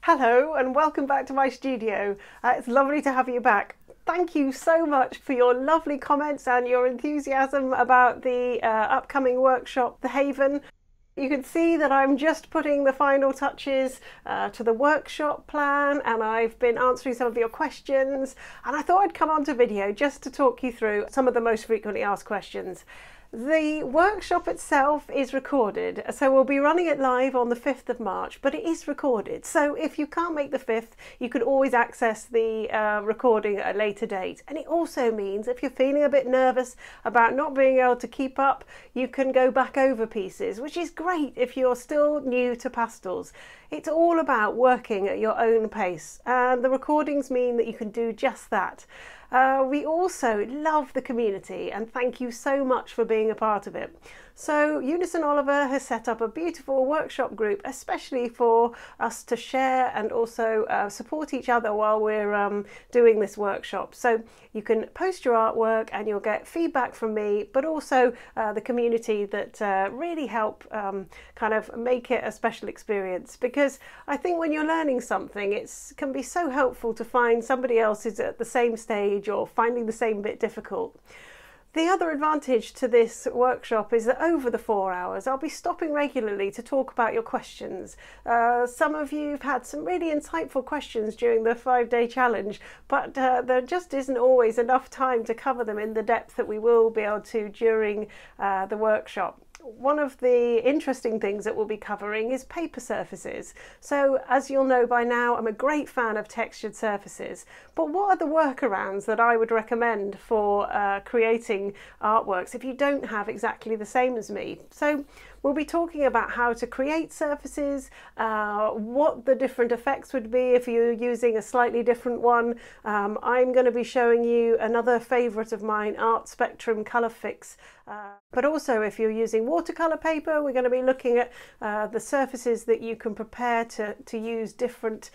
Hello and welcome back to my studio. It's lovely to have you back. Thank you so much for your lovely comments and your enthusiasm about the upcoming workshop, The Haven. You can see that I'm just putting the final touches to the workshop plan, and I've been answering some of your questions, and I thought I'd come onto video just to talk you through some of the most frequently asked questions. The workshop itself is recorded, so we'll be running it live on the 5th of March, but it is recorded. So if you can't make the 5th, you can always access the recording at a later date. And it also means if you're feeling a bit nervous about not being able to keep up, you can go back over pieces, which is great if you're still new to pastels. It's all about working at your own pace, and the recordings mean that you can do just that. We also love the community, and thank you so much for being a part of it. So Eunice and Oliver has set up a beautiful workshop group, especially for us to share and also support each other while we're doing this workshop. So you can post your artwork and you'll get feedback from me, but also the community that really help kind of make it a special experience. Because I think when you're learning something, it can be so helpful to find somebody else is at the same stage or finding the same bit difficult. The other advantage to this workshop is that over the 4 hours I'll be stopping regularly to talk about your questions. Some of you have had some really insightful questions during the 5-day challenge, but there just isn't always enough time to cover them in the depth that we will be able to during the workshop. One of the interesting things that we'll be covering is paper surfaces. So as you'll know by now, I'm a great fan of textured surfaces, but what are the workarounds that I would recommend for creating artworks if you don't have exactly the same as me? So we'll be talking about how to create surfaces, what the different effects would be if you're using a slightly different one. I'm going to be showing you another favourite of mine, Art Spectrum Colour Fix. But also if you're using watercolour paper, we're going to be looking at the surfaces that you can prepare to use different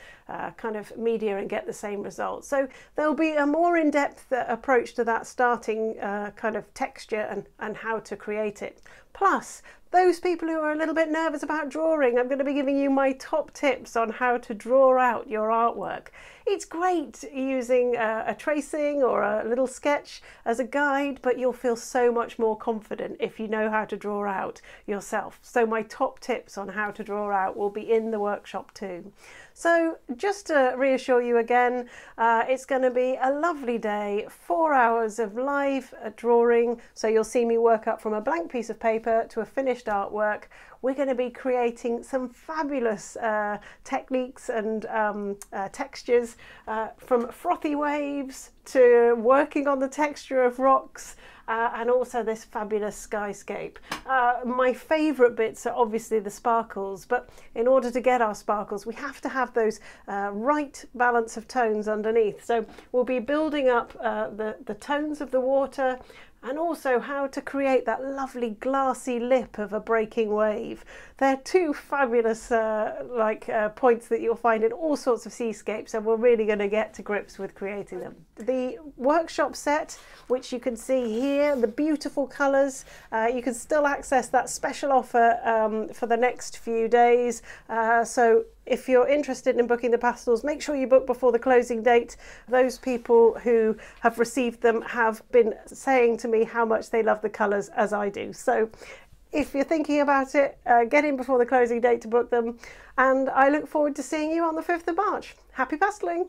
kind of media and get the same result. So there'll be a more in-depth approach to that starting kind of texture and how to create it. Plus, those people who are a little bit nervous about drawing, I'm going to be giving you my top tips on how to draw out your artwork. It's great using a tracing or a little sketch as a guide, but you'll feel so much more confident if you know how to draw out yourself. So my top tips on how to draw out will be in the workshop too. So just to reassure you again, it's going to be a lovely day, 4 hours of live drawing. So you'll see me work up from a blank piece of paper to a finished artwork. We're going to be creating some fabulous techniques and textures, from frothy waves to working on the texture of rocks, and also this fabulous skyscape. My favourite bits are obviously the sparkles, but in order to get our sparkles we have to have those right balance of tones underneath. So we'll be building up the tones of the water, and also how to create that lovely glassy lip of a breaking wave. They're two fabulous points that you'll find in all sorts of seascapes, and we're really going to get to grips with creating them. The workshop set, which you can see here, the beautiful colours, you can still access that special offer for the next few days. So if you're interested in booking the pastels, make sure you book before the closing date. Those people who have received them have been saying to me how much they love the colours, as I do. So if you're thinking about it, get in before the closing date to book them. And I look forward to seeing you on the 5th of March. Happy pasteling!